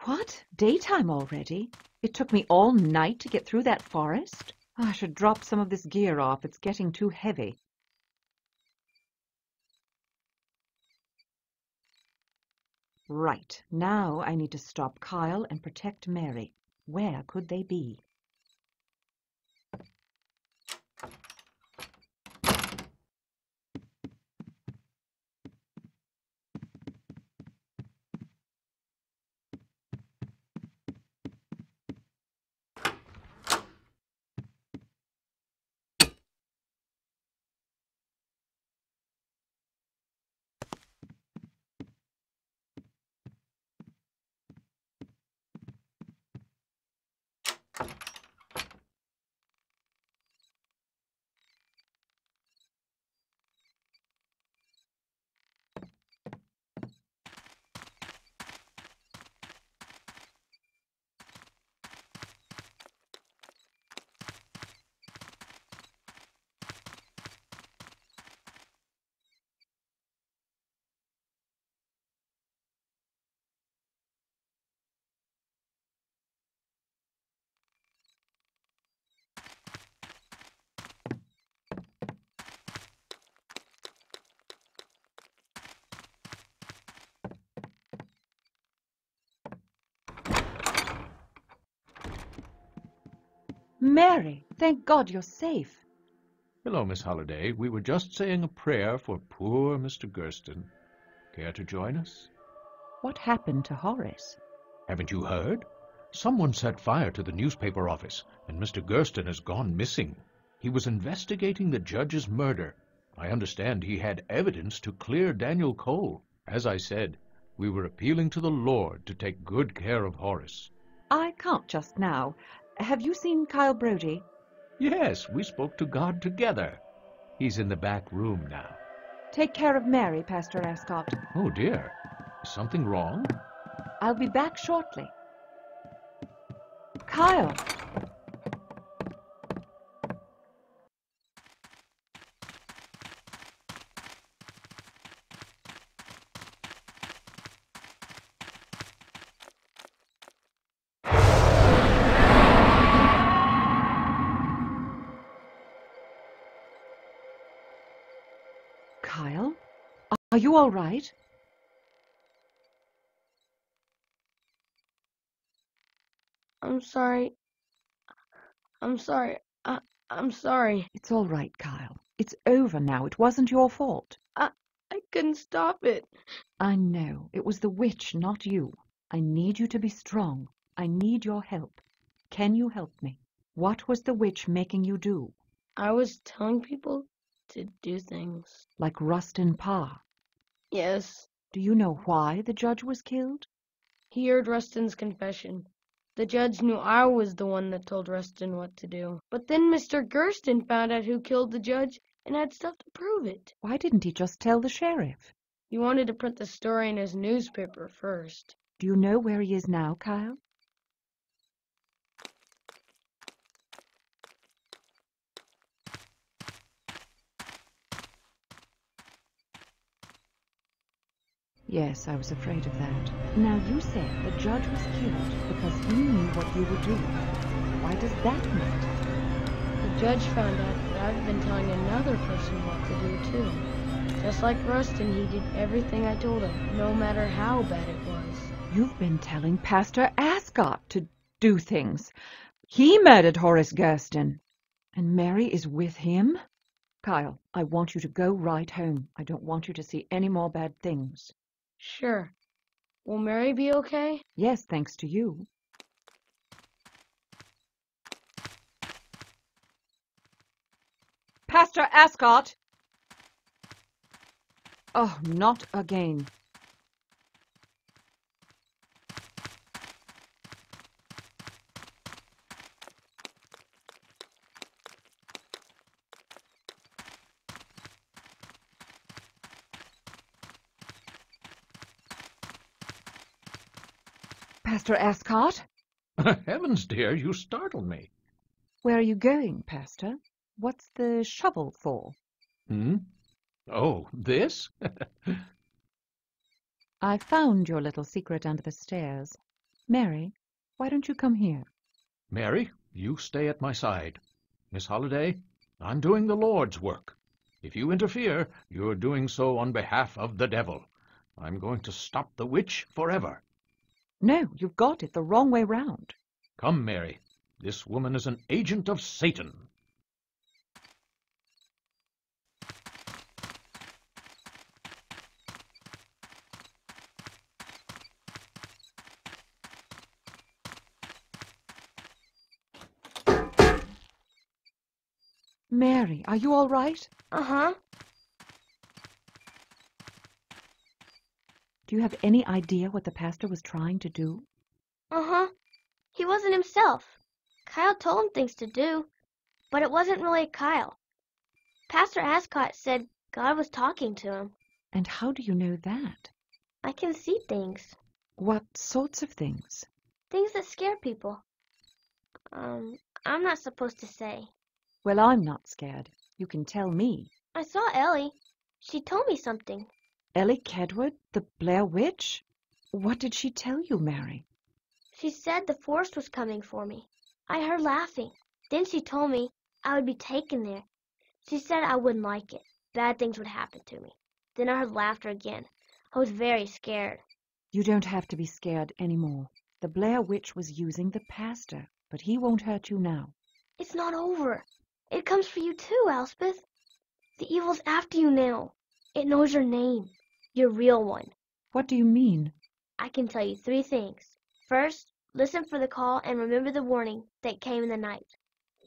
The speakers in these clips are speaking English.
What? Daytime already? It took me all night to get through that forest? I should drop some of this gear off. It's getting too heavy. Right. Now I need to stop Kyle and protect Mary. Where could they be? Mary, thank God you're safe. Hello, Miss Holliday. We were just saying a prayer for poor Mr. Gurston. Care to join us? What happened to Horace? Haven't you heard? Someone set fire to the newspaper office, and Mr. Gurston has gone missing. He was investigating the judge's murder. I understand he had evidence to clear Daniel Cole. As I said, we were appealing to the Lord to take good care of Horace. I can't just now. Have you seen Kyle Brodie? Yes, we spoke to God together. He's in the back room now. Take care of Mary, Pastor Ascot. Oh, dear. Is something wrong? I'll be back shortly. Kyle! Kyle? Are you all right? I'm sorry. I'm sorry. I'm sorry. It's all right, Kyle. It's over now. It wasn't your fault. I couldn't stop it. I know. It was the witch, not you. I need you to be strong. I need your help. Can you help me? What was the witch making you do? I was telling people to do things. Like Rustin Parr. Yes. Do you know why the judge was killed? He heard Rustin's confession. The judge knew I was the one that told Rustin what to do. But then Mr. Gurston found out who killed the judge and had stuff to prove it. Why didn't he just tell the sheriff? He wanted to print the story in his newspaper first. Do you know where he is now, Kyle? Yes, I was afraid of that. Now, you said the judge was killed because he knew what you were doing. Why does that matter? The judge found out that I've been telling another person what to do, too. Just like Rustin, he did everything I told him, no matter how bad it was. You've been telling Pastor Ascot to do things. He murdered Horace Gurston. And Mary is with him? Kyle, I want you to go right home. I don't want you to see any more bad things. Sure. Will Mary be okay? Yes, thanks to you. Pastor Ascot! Oh, not again. Pastor Ascot? Heavens, dear, you startled me. Where are you going, Pastor? What's the shovel for? Hmm? Oh, this? I found your little secret under the stairs. Mary, why don't you come here? Mary, you stay at my side. Miss Holliday, I'm doing the Lord's work. If you interfere, you're doing so on behalf of the devil. I'm going to stop the witch forever. No, you've got it the wrong way round. Come, Mary. This woman is an agent of Satan. Mary, are you all right? Uh-huh. Do you have any idea what the pastor was trying to do? Uh-huh. He wasn't himself. Kyle told him things to do, but it wasn't really Kyle. Pastor Ascot said God was talking to him. And how do you know that? I can see things. What sorts of things? Things that scare people. I'm not supposed to say. Well, I'm not scared. You can tell me. I saw Ellie. She told me something. Ellie Kedwood, the Blair Witch? What did she tell you, Mary? She said the forest was coming for me. I heard laughing. Then she told me I would be taken there. She said I wouldn't like it. Bad things would happen to me. Then I heard laughter again. I was very scared. You don't have to be scared anymore. The Blair Witch was using the pastor, but he won't hurt you now. It's not over. It comes for you too, Elspeth. The evil's after you now. It knows your name. Your real one. What do you mean? I can tell you 3 things. First, listen for the call and remember the warning that came in the night.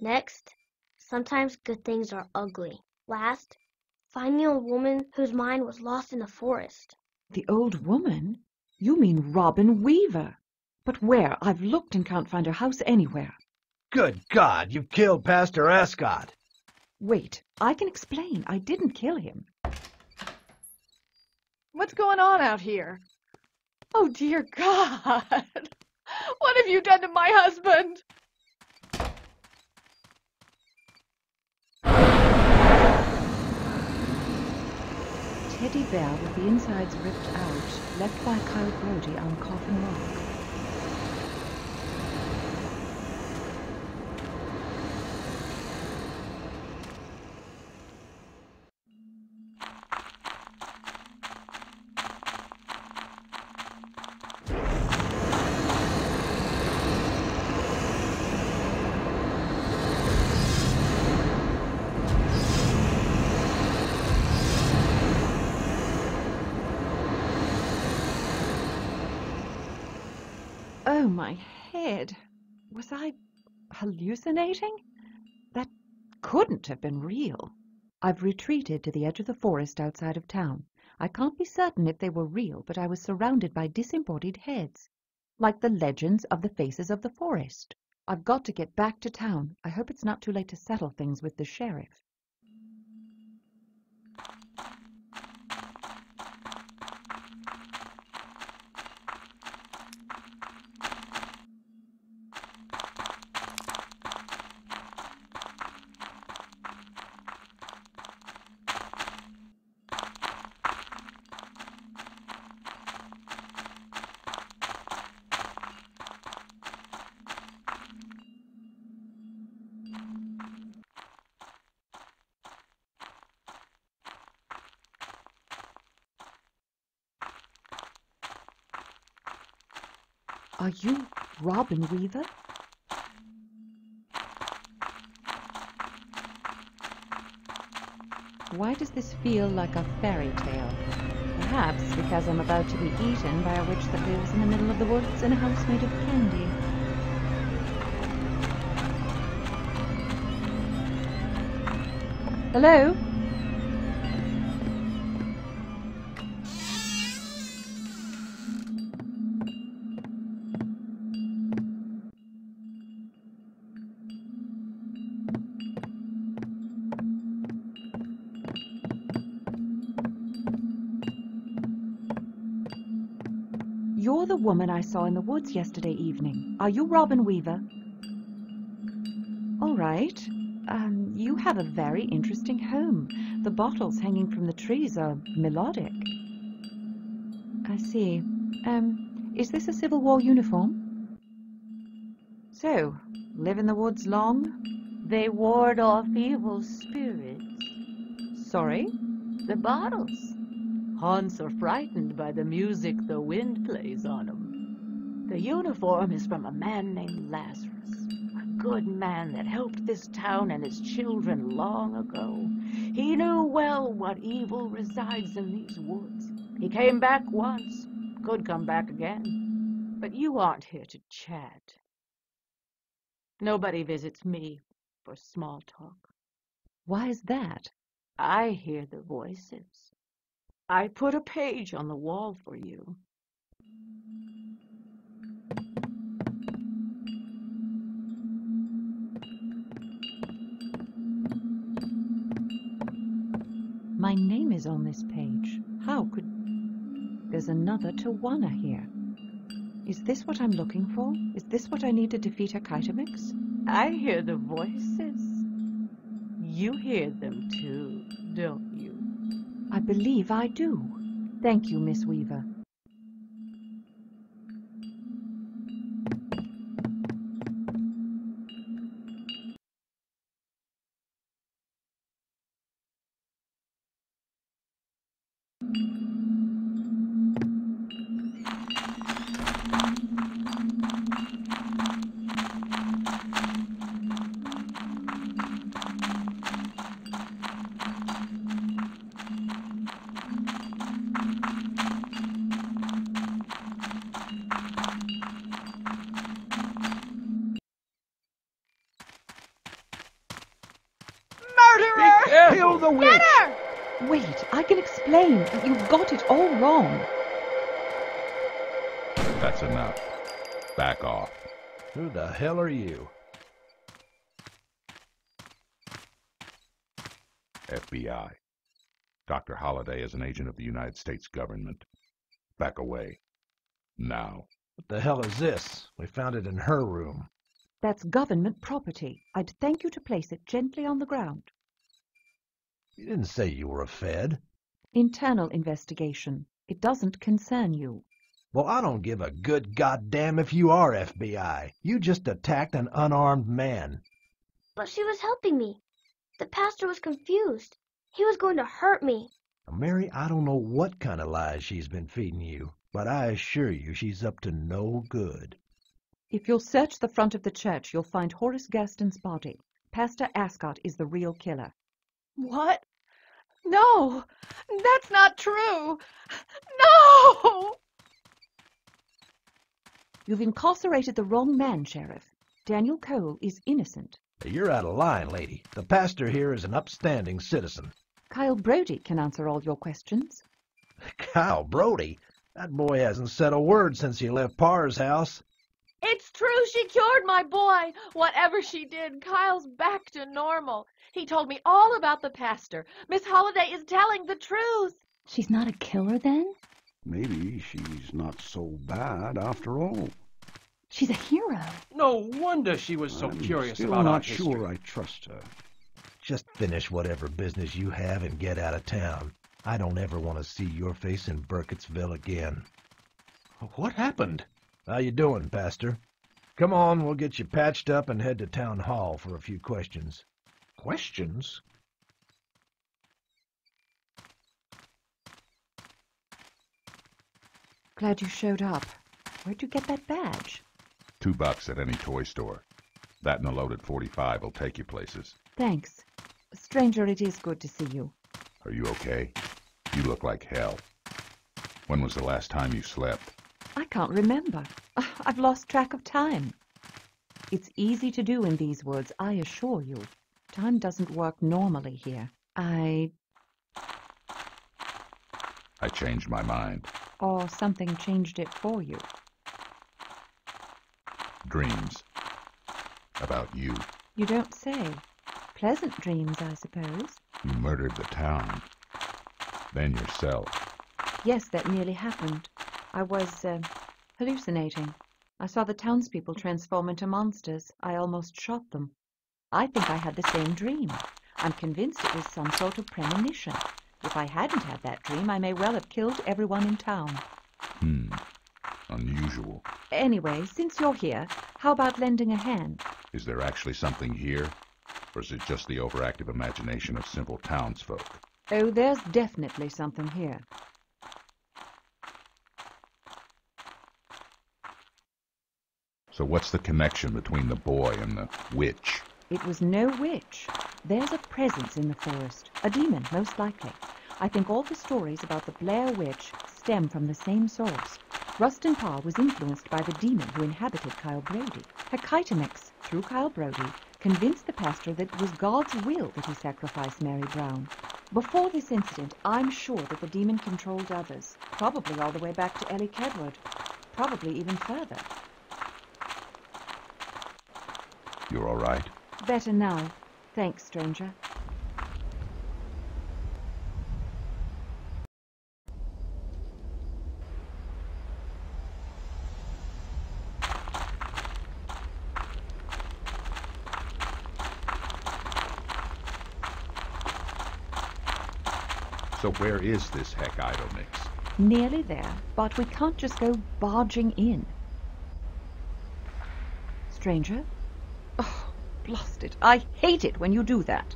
Next, sometimes good things are ugly. Last, find the old woman whose mind was lost in the forest. The old woman? You mean Robin Weaver. But where? I've looked and can't find her house anywhere. Good God, you've killed Pastor Ascot. Wait, I can explain. I didn't kill him. What's going on out here? Oh, dear God! What have you done to my husband? Teddy bear with the insides ripped out, left by Kyle Brody on Coffin Rock. Oh, my head. Was I hallucinating? That couldn't have been real. I've retreated to the edge of the forest outside of town. I can't be certain if they were real, but I was surrounded by disembodied heads, like the legends of the faces of the forest. I've got to get back to town. I hope it's not too late to settle things with the sheriff. Are you Robin Weaver? Why does this feel like a fairy tale? Perhaps because I'm about to be eaten by a witch that lives in the middle of the woods in a house made of candy. Hello? You're the woman I saw in the woods yesterday evening. Are you Robin Weaver? All right. You have a very interesting home. The bottles hanging from the trees are melodic. I see. Is this a Civil War uniform? So, live in the woods long? They ward off evil spirits. Sorry? The bottles. Haunts are frightened by the music the wind plays on 'em. The uniform is from a man named Lazarus, a good man that helped this town and its children long ago. He knew well what evil resides in these woods. He came back once, could come back again. But you aren't here to chat. Nobody visits me for small talk. Why is that? I hear the voices. I put a page on the wall for you. My name is on this page. How could... There's another Tawana here. Is this what I'm looking for? Is this what I need to defeat Akaitamix? I hear the voices. You hear them too, don't you? I believe I do. Thank you, Miss Weaver. Murderer! Kill the witch! Get her! Wait, I can explain. You've got it all wrong. That's enough. Back off. Who the hell are you? FBI. Dr. Holliday is an agent of the United States government. Back away. Now. What the hell is this? We found it in her room. That's government property. I'd thank you to place it gently on the ground. You didn't say you were a Fed. Internal investigation. It doesn't concern you. Well, I don't give a good goddamn if you are FBI. You just attacked an unarmed man. But she was helping me. The pastor was confused. He was going to hurt me. Now, Mary, I don't know what kind of lies she's been feeding you, but I assure you she's up to no good. If you'll search the front of the church, you'll find Horace Gaston's body. Pastor Ascot is the real killer. What? No, that's not true. No! You've incarcerated the wrong man, Sheriff. Daniel Cole is innocent. You're out of line, lady. The pastor here is an upstanding citizen. Kyle Brody can answer all your questions. Kyle Brody? That boy hasn't said a word since he left Parr's house. It's true, she cured my boy. Whatever she did, Kyle's back to normal. He told me all about the pastor. Miss Holliday is telling the truth. She's not a killer, then? Maybe she's not so bad after all. She's a hero. No wonder she was so I'm curious still about our not history. sure I trust her. Just finish whatever business you have and get out of town. I don't ever want to see your face in Burkittsville again. What happened? How you doing, Pastor? Come on, we'll get you patched up and head to town hall for a few questions. Questions? Glad you showed up. Where'd you get that badge? $2 at any toy store. That and a loaded .45 will take you places. Thanks. Stranger, it is good to see you. Are you okay? You look like hell. When was the last time you slept? I can't remember. I've lost track of time. It's easy to do in these woods, I assure you. Time doesn't work normally here. I changed my mind. Or something changed it for you. Dreams. About you. You don't say. Pleasant dreams, I suppose. You murdered the town. Then yourself. Yes, that nearly happened. I was, hallucinating. I saw the townspeople transform into monsters. I almost shot them. I think I had the same dream. I'm convinced it was some sort of premonition. If I hadn't had that dream, I may well have killed everyone in town. Unusual. Anyway, since you're here, how about lending a hand? Is there actually something here? Or is it just the overactive imagination of simple townsfolk? Oh, there's definitely something here. So what's the connection between the boy and the witch? It was no witch. There's a presence in the forest. A demon, most likely. I think all the stories about the Blair Witch stem from the same source. Rustin Parr was influenced by the demon who inhabited Kyle Brody. Hecaitomix, through Kyle Brody, convinced the pastor that it was God's will that he sacrifice Mary Brown. Before this incident, I'm sure that the demon controlled others, probably all the way back to Ellie Kedward, probably even further. You're all right? Better now. Thanks, stranger. So where is this Hecaitomix? Nearly there, but we can't just go barging in. Stranger? Oh, blast it. I hate it when you do that.